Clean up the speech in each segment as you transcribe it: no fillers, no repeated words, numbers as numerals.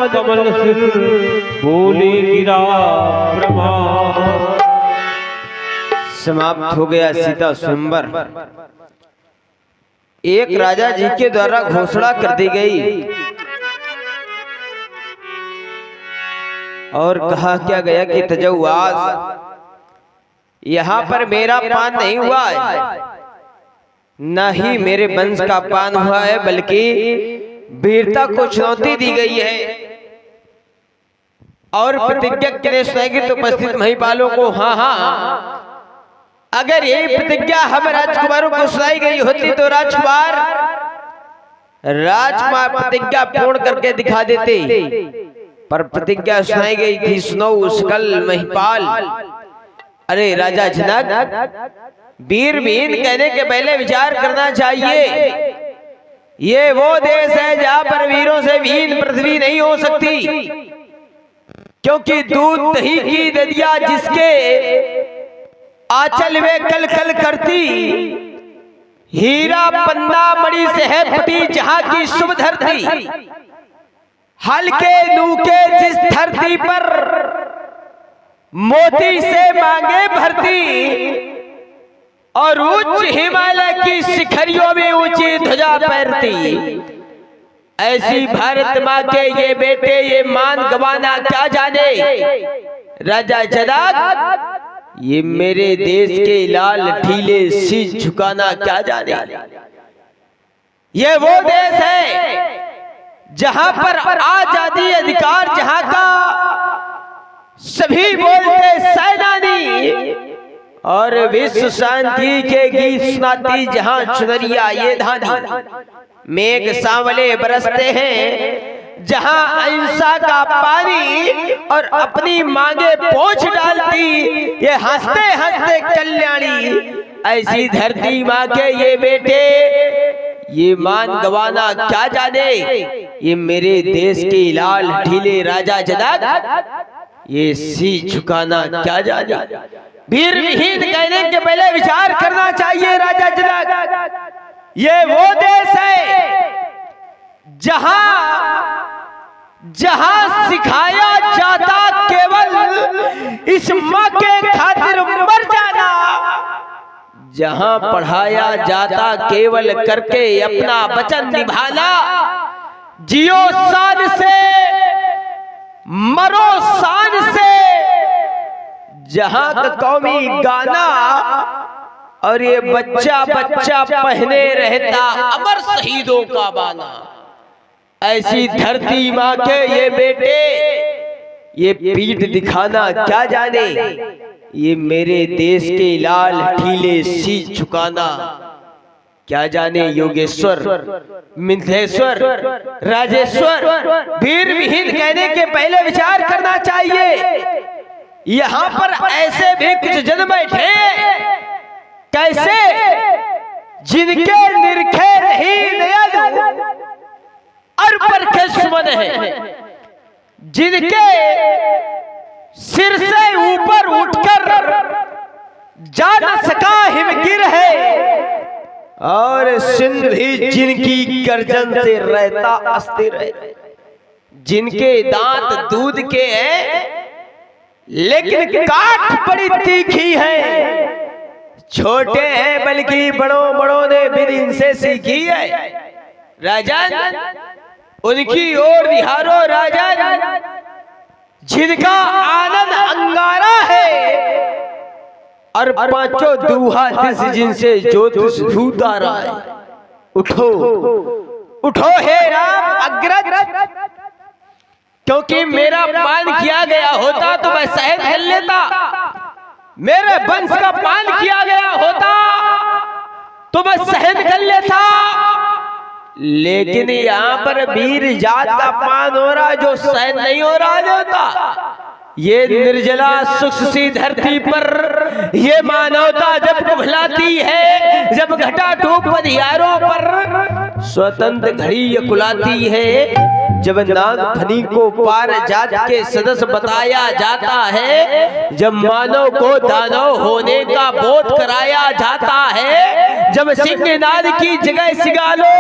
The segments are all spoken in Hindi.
कमल सिर बोले गिरा प्रमाण। समाप्त हो गया सीता स्वयंवर। एक राजा जी के द्वारा घोषणा कर दी गई और कहा क्या गया कि तजव्वाज यहाँ पर मेरा पान नहीं हुआ है, न ही मेरे वंश का पान हुआ है, बल्कि वीरता को चुनौती दी गई है। और प्रतिज्ञा के सुनाएगी तो उपस्थित महिपालों को, हाँ हाँ, अगर यही प्रतिज्ञा हम राजकुमारों को सुनाई गई होती तो राजकुमार प्रतिज्ञा पूर्ण करके दिखा देते, पर प्रतिज्ञा सुनाई गई थी सुनो सकल महिपाल। अरे राजा जनक, वीर वीर कहने के पहले विचार करना चाहिए। ये वो देश है जहां पर वीरों से वीर पृथ्वी नहीं हो सकती, क्योंकि दूध दही की नदियां जिसके आंचल में कल कल करती, हीरा पन्ना मणि से है पटी जहां की शुभ धरती, हल्के नूके जिस धरती पर मोती से मांगे भरती, और उच्च हिमालय की शिखरियों में ऊंची ध्वजा फहरती, ऐसी भारत माँ के ये बेटे ये मान गवाना क्या जाने। राजा जनक, ये मेरे देश के लाल ढीले शीश झुकाना क्या जाने। ये वो देश है जहां पर आजादी अधिकार, जहां का सभी बोलते सेनानी, और विश्व शांति के गीत सुनाती जहां चुनरिया ये धानी। मेघ सांवले बरसते हैं जहां अहिंसा का पानी, और अपनी मांगे पोंछ डालती ये हंसते हंसते कल्याणी। ऐसी धरती माँ के ये बेटे ये मान गवाना क्या जाने। ये मेरे देश के लाल ढीले राजा जनक, ये शीश झुकाना क्या जाने। वीर विहीन कहने के पहले विचार करना चाहिए राजा जनक। ये वो देश है जहां सिखाया जाता केवल इस माँ के खातिर मर जाना, जहां पढ़ाया जाता केवल करके अपना वचन निभाना। जियो शान से मरो शान से, जहां का कौमी गाना, और ये बच्चा बच्चा पहने रहता अमर शहीदों का बाना। ऐसी धरती माँ के ये बेटे ये पीठ दिखाना क्या जाने। ये मेरे देश के लाल ढीले शीश झुकाना क्या जाने। योगेश्वर, मिथिलेश्वर, राजेश्वर, वीर विहीन कहने के पहले विचार करना चाहिए। यहाँ पर ऐसे भी कुछ जन बैठे कैसे, जिनके निरखे नहीं नयन और परखे सुमन है, जिनके सिर से ऊपर उठकर जा न सका हिमगिर है, और सिंध भी जिनकी गर्जन से रहता अस्थिर है। जिनके दांत दूध के हैं लेकिन काट बड़ी तीखी है, छोटे हैं बल्कि बड़ों बड़ों ने भी इनसे सीखी है। राजन, उनकी ओर निहारो राजन, जिनका आनंद अंगारा है, और पांचों दूहा दिस जिनसे ज्योतिष धूत आ रहा है। उठो उठो हे राम अग्रज, क्योंकि मेरा पान किया गया होता तो मैं शहद कर लेता, मेरे वंश का पान किया गया होता तो मैं शहद कर लेता, लेकिन यहाँ पर वीर जात का पान हो रहा जो शहद नहीं हो रहा होता। ये निर्जला सुख सी धरती पर ये मानवता जब कुबलाती है, जब घटा टूप पधियारों पर स्वतंत्र घड़ी कुलाती है, जब नाग फनी को पार जात के सदस्य बताया जाता है, जब मानव को दानव होने का बोध कराया जाता है, जब सिंहनाद की जगह सिगालो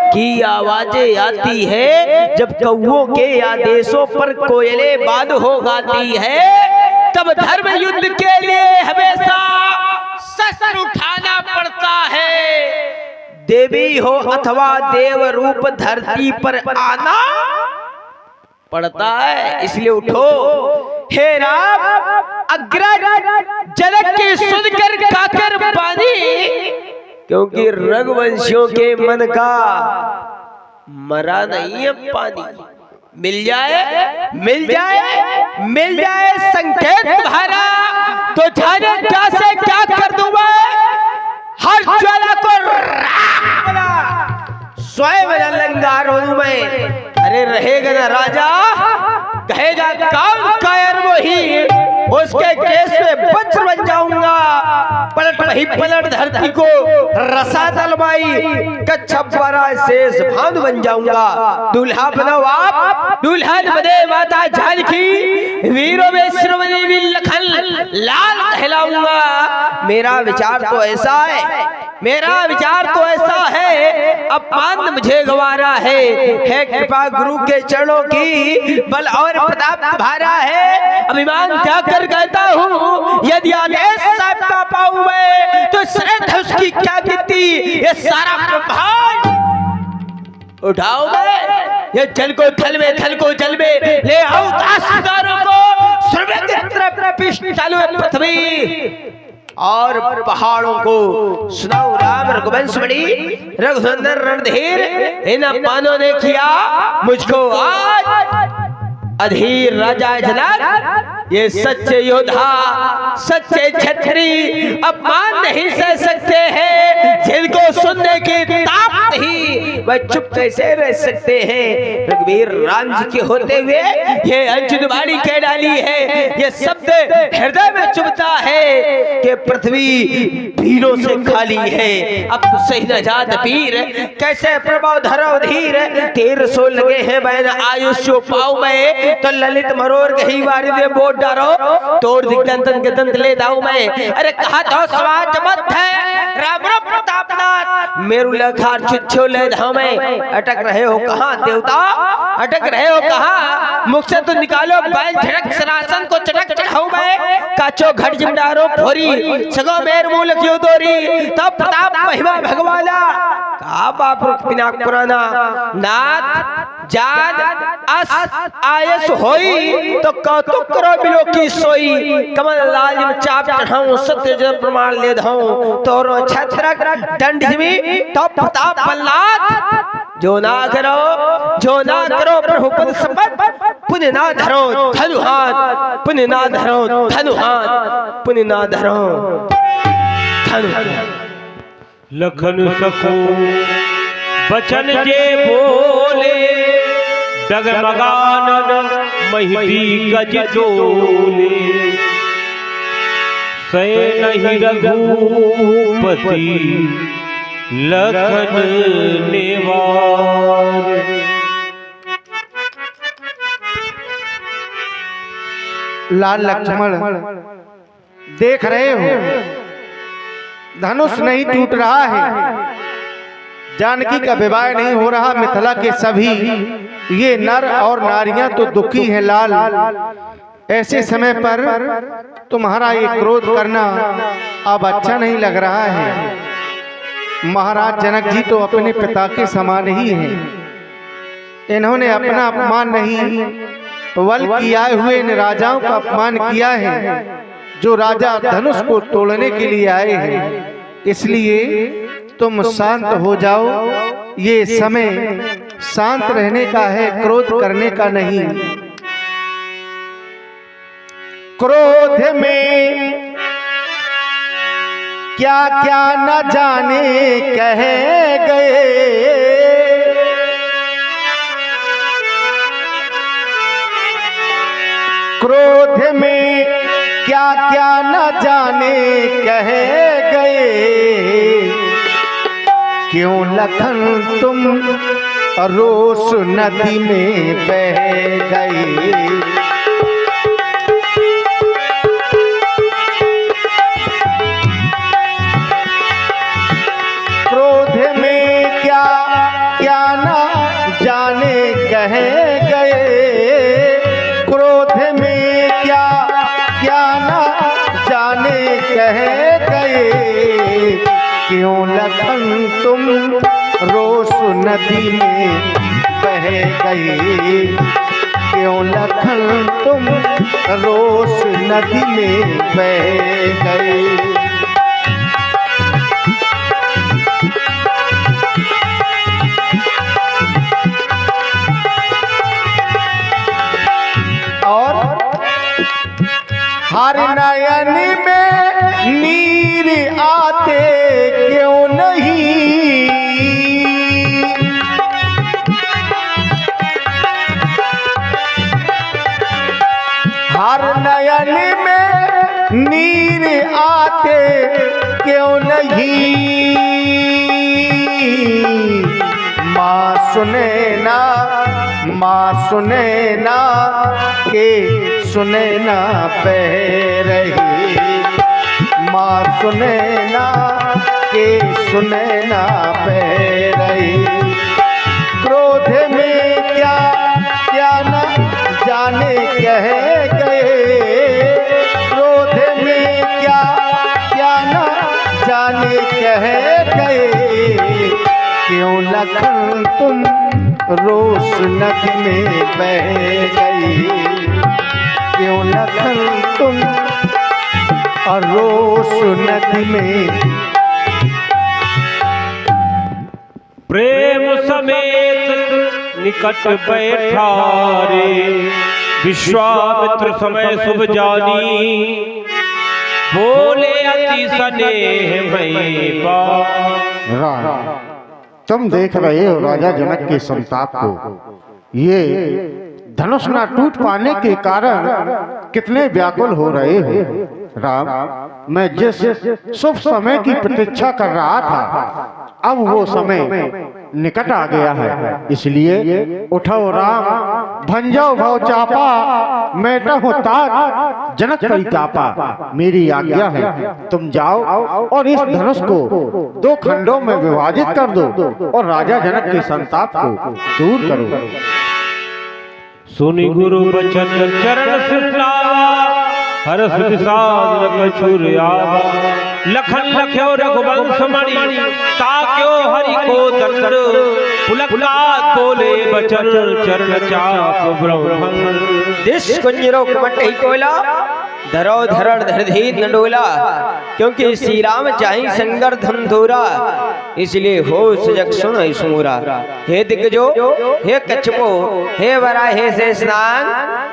की आवाजें आती है, जब कौओं के आदेशों पर कोयले बाद हो गाती है, तब धर्म युद्ध के लिए हमेशा शस्त्र उठाना पड़ता है। देवी हो अथवा देव रूप धरती पर आना पड़ता है, इसलिए उठो। हे राम, अग्रज जनक की सुनकर काकर पानी, क्योंकि रघुवंशियों के मन का मरा नहीं है पानी। मिल जाए मिल जाए मिल जाए संकेत तुम्हारा, तो जाने क्या से क्या कर दूंगा। हर ज्वाला को स्वयं लंगार हो दूं मैं। अरे रहेगा ना राजा, कहेगा काम कायर वही, उसके केस में वज्र बन जाऊंगा। पलट वही पलट धरती को रसा तलवाई, कच्छपरा शेष भानु बन जाऊंगा। दूल्हा बनाओ आप, दुल्हन बने माता जानकी, वीरों में श्रवणी विलखन लाल कहलाऊंगा। मेरा विचार तो ऐसा है, मेरा विचार तो ऐसा है, अपमान मुझे गवारा है कृपा गुरु के चरणों की, बल और प्रताप तुम्हारा है। अभिमान त्याग कर कहता हूँ, यदि आदेश साहब का पाऊं मैं, तो श्रेष्ठ उसकी क्या गिनती। ये सारा ब्रह्मांड उठाओ मैं, ये जल को थल में, थल को जल में ले आओ, दासदारों को सर्वत्र पिष्टालु पृथ्वी और पहाड़ों को सुनाओ राम रघुवंश बड़ी, रघुनंदन रणधीर, इन अपानों ने किया मुझको आज अधीर। राजा जनक ये सच्चे योद्धा, सच्चे क्षत्रिय अपमान नहीं सह सकते हैं, जिनको सुनने की ताप नहीं, वह चुप कैसे रह सकते हैं। रघुवीर राम जी के होते हुए ये अंजुनवाणी कह डाली है, ये शब्द हृदय में चुभता है कि पृथ्वी वीरों से खाली है। अब सही न जात पीर, कैसे प्रभाव धरो धीर, तीर सो लगे हैं बैन आयुष पाऊ मैं, तो ललित मरोर कही वारी दे बोट डारो, तोड़ दिग्दंतन के दंत ले दाऊ मैं। अरे कहा तो समाज मत है राम प्रतापनाथ, मेरु लखार छुच्छो ले धाऊ में। अटक रहे हो कहाँ देवता, अटक रहे हो कहाँ, मुख से तो निकालो बैल झड़क सनासन को चटक चढ़ाऊ मैं। काचो घट जिमडारो फोरी, सगो मेर मूल क्यों दोरी, तब प्रताप महिमा भगवाना। कहा बाप पिनाक पुराना, नाथ जान अस आयस होई, तो कौतुक करो बिलो की सोई। कमल लालिम चाप चढ़ाऊं, सत्य जन प्रमाण ले धाऊं, तोरो छत्रक दंड जिमी, तो प्रताप प्रहलाद। जो ना करो प्रभु पद संपत, पुण्य ना धरो धनु हाथ, पुण्य ना धरो धनु हाथ, पुण्य ना धरो धनु हाथ। लखन सको बचन जे बोले, डगमगानन महिती गज डोले, सै नहीं रघुपति लखन नेवार। लाल लक्ष्मण देख रहे हो, धनुष नहीं टूट रहा है, जानकी का विवाह नहीं हो रहा। मिथिला के सभी ये नर और नारियां तो दुखी हैं लाल। ऐसे समय पर तुम्हारा ये क्रोध करना अब अच्छा नहीं लग रहा है। महाराज जनक जी तो अपने पिता के समान ही हैं। इन्होंने अपना अपमान नहीं बल्कि आए हुए इन राजाओं का अपमान किया है, जो राजा धनुष को तोड़ने के लिए आए हैं। इसलिए तुम शांत हो जाओ, ये समय शांत रहने का है, क्रोध करने का नहीं। क्रोध में क्या क्या न जाने कह गए, क्रोध में क्या क्या न जाने कह गए। क्यों लखन तुम रोष नदी में बह गए। क्रोध में क्या क्या क्यों लखन तुम रोष नदी में बह गए, क्यों लखन तुम रोष नदी में बह गए। और हर नयन में नीर आते क्यों नहीं, हर नयन में नीर आते क्यों नहीं। माँ सुने ना, माँ सुने ना के सुने ना बह रही, माँ सुने ना के सुने ना बह रही। क्रोध में क्या क्या न जाने कह गए, क्रोध में क्या क्या न जाने कह गए। क्यों लखन तुम रोष नदी में बह गई, क्यों लखन तुम रोष नदी में। प्रेम समेत निकट बैठा रे, विश्वामित्र समय शुभ जानी, बोले अति स्नेह मई बा। तुम देख रहे हो राजा जनक के संताप को, ये धनुष ना टूट पाने के कारण कितने व्याकुल हो रहे हो। राम, मैं जिस शुभ समय की प्रतीक्षा कर रहा था, अब वो समय निकट आ गया है, इसलिए उठो राम, भंजो भव चापा, मेटहु तात जनक परितापा। मेरी आज्ञा है, तुम जाओ और इस धनुष को दो खंडों में विभाजित कर दो और राजा जनक के संताप को दूर करो। सुनि गुरु बचन चरण सिमलावा, हरस विषाद कछुर आवा। लखन लख्यो रघुवंश मणि, ताक्यो हरि को दंड, पुलकात बोले बचन चरण चाप ब्रह्मन। दिश कुंजरो कमट ही कोला, धरो धरण धरधी नडोला। क्योंकि श्री राम चाहि संगर धन धोरा, इसलिए हो सजग सुन सुमोरा। हे दिग्गजो, हे कच्छपो, हे वरा, हे शेषनाग,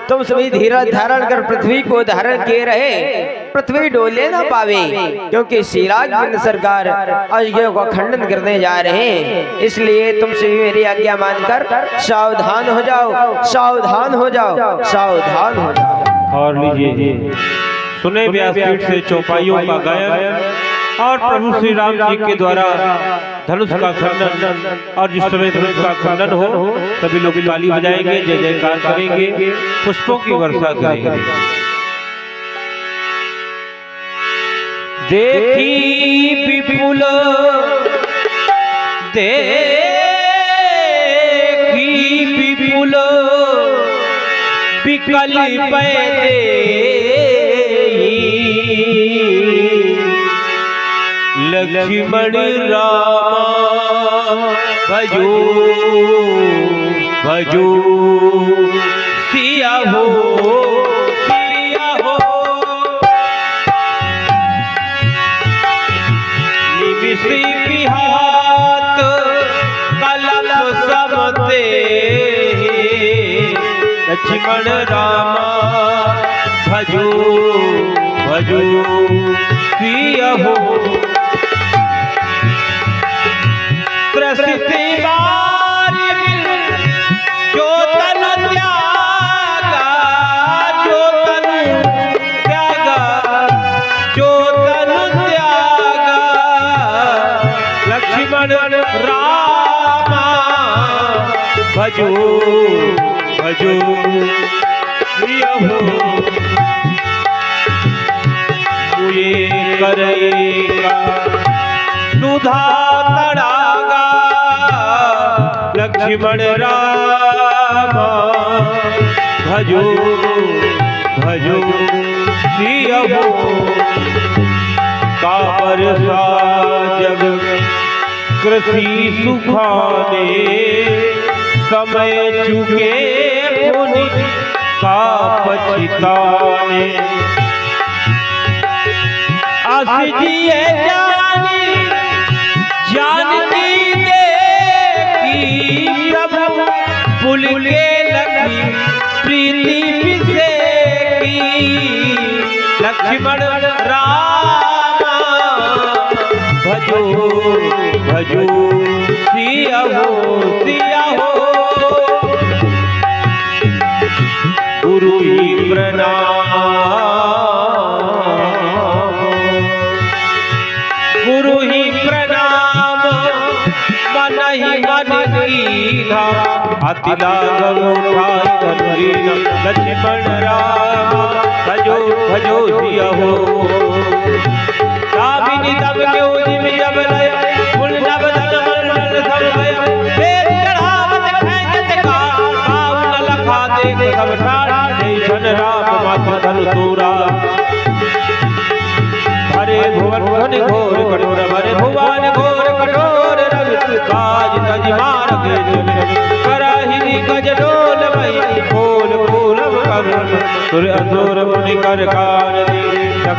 तुम सभी धीरज धारण कर पृथ्वी को धारण किए रहे, पृथ्वी डोले ना पावे। क्योंकि श्रीराज बिंद सरकार अजगयों का खंडन करने जा रहे हैं, इसलिए तुम सभी मेरी आज्ञा मानकर सावधान हो जाओ, सावधान हो जाओ, सावधान हो जाओ। और लीजिए, सुने व्यासपीठ से चौपाइयों का गायन और प्रभु श्री राम जी के द्वारा धनुष का खंडन, और जिस समय धनुष का खंडन हो सभी लोग ताली बजाएंगे, जय जयकार करेंगे, पुष्पों की वर्षा करेंगे। देखी विपुल, देखी विपुल विकल पैदे, लक्ष्मण रामा भजो भजो, सिया हो सिया हो। निमिषी बिहात कलम समते, लक्ष्मण रामा भजो भजो, सिया हो। त्रसित बारी बिल जो तन त्यागा, जो तन त्यागा, जो तन त्यागा, लक्ष्मण रामा भजो भजो, प्रिय हो। मुए करेगा सुधा तड़ागा, लक्ष्मण रामा भजो भजो, सिया हो। का बरसा जग कृषि सुखाने समय चुके पुनि का पछताने आसिजिए जानी जानती देखी प्रभु पुल के लगी प्रीति बिसेकी लक्ष्मण रामा भजो भजो सिया हो गुरु ही प्रणाम गुरु ही प्रणाम मन ही मन कीना अति लागम उठाई धनुरीना लक्ष्मण राम भजो भजो सिया हो दामिनी तब क्यों जिम जब लय फुल नब धन मंडल सब भय तेज चढ़ावत खैजत का गाव न लखा देख सब ठाड़ जय धन राम माता धन तूरा हरे भुवन घन घोर कठोर भरे भुवन घोर कठोर रवि काज तज मार के चले कराहिनी गज डोल भई फूल फूल कर सुर असुर मुनि कर कार दी